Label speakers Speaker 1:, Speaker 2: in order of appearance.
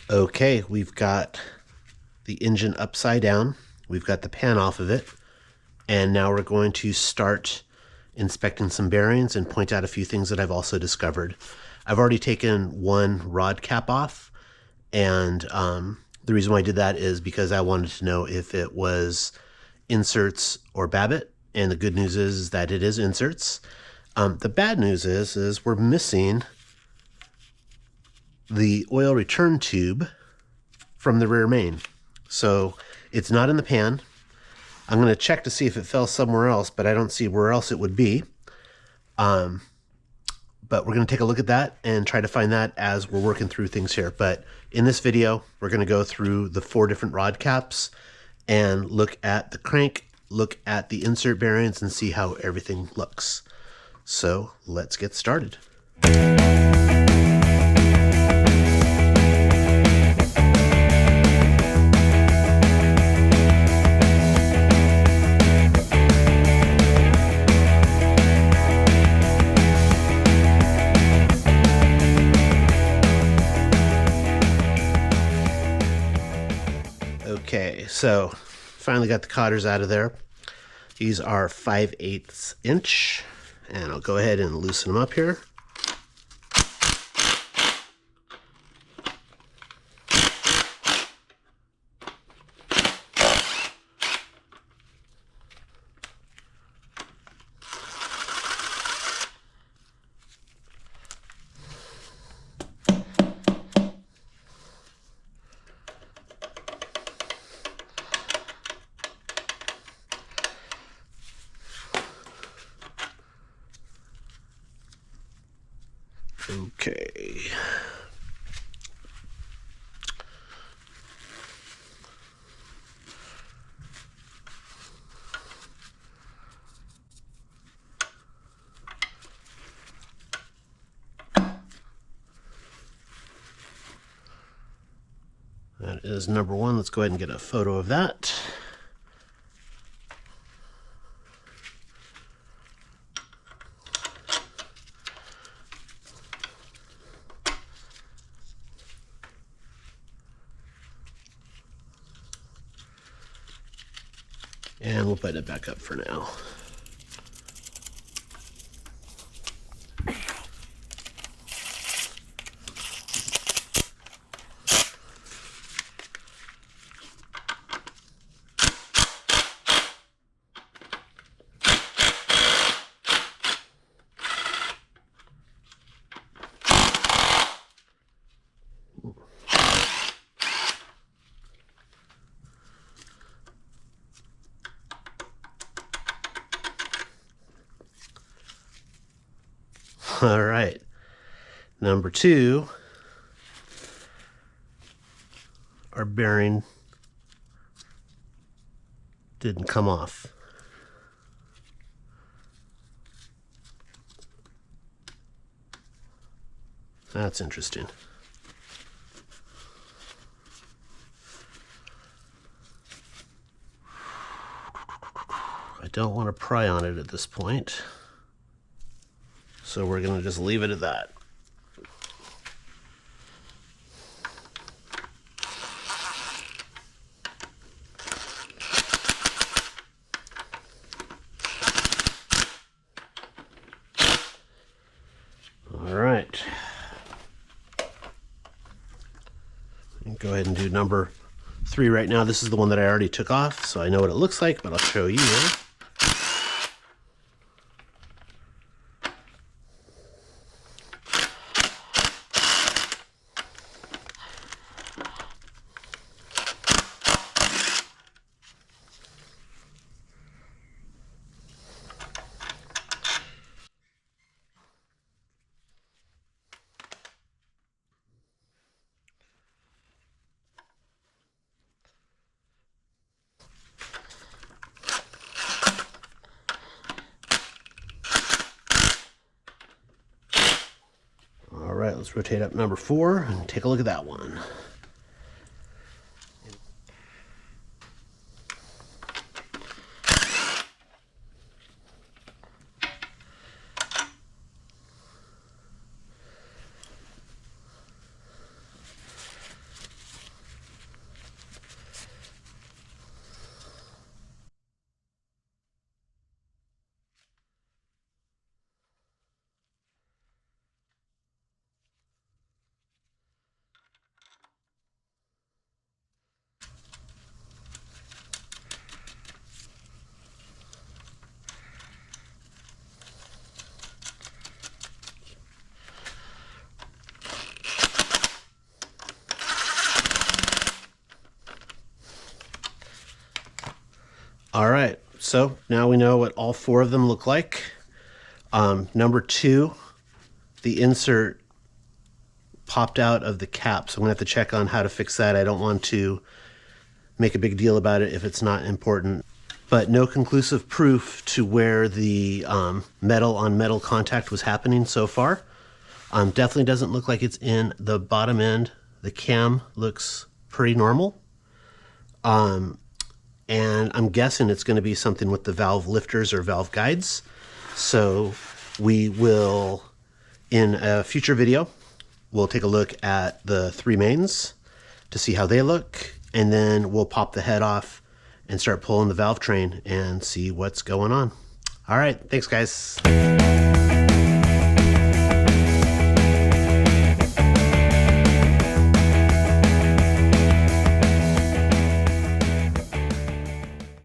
Speaker 1: Okay, we've got the engine upside down. We've got the pan off of it. And now we're going to start inspecting some bearings and point out a few things that I've also discovered. I've already taken one rod cap off, and the reason why I did that is because I wanted to know if it was inserts or Babbitt, and the good news is that it is inserts. The bad news is we're missing the oil return tube from the rear main. So it's not in the pan. I'm going to check to see if it fell somewhere else, but I don't see where else it would be. But we're going to take a look at that and try to find that as we're working through things here. But in this video, we're going to go through the 4 different rod caps and look at the crank, look at the insert bearings, and see how everything looks. So let's get started. Okay, so finally got the cotters out of there. These are 5/8 inch, and I'll go ahead and loosen them up here. Okay. That is number 1. Let's go ahead and get a photo of that. And we'll put it back up for now. All right, number 2, our bearing didn't come off. That's interesting. I don't want to pry on it at this point, so we're going to just leave it at that. All right. Go ahead and do number 3 right now. This is the one that I already took off, so I know what it looks like, but I'll show you. All right, let's rotate up number 4 and take a look at that one. All right, so now we know what all 4 of them look like. Number 2, the insert popped out of the cap, so I'm gonna have to check on how to fix that. I don't want to make a big deal about it if it's not important, but no conclusive proof to where the metal on metal contact was happening so far. Definitely doesn't look like it's in the bottom end. The cam looks pretty normal. And I'm guessing it's going to be something with the valve lifters or valve guides. So we will, in a future video, we'll take a look at the 3 mains to see how they look, and then we'll pop the head off and start pulling the valve train and see what's going on. All right, thanks guys.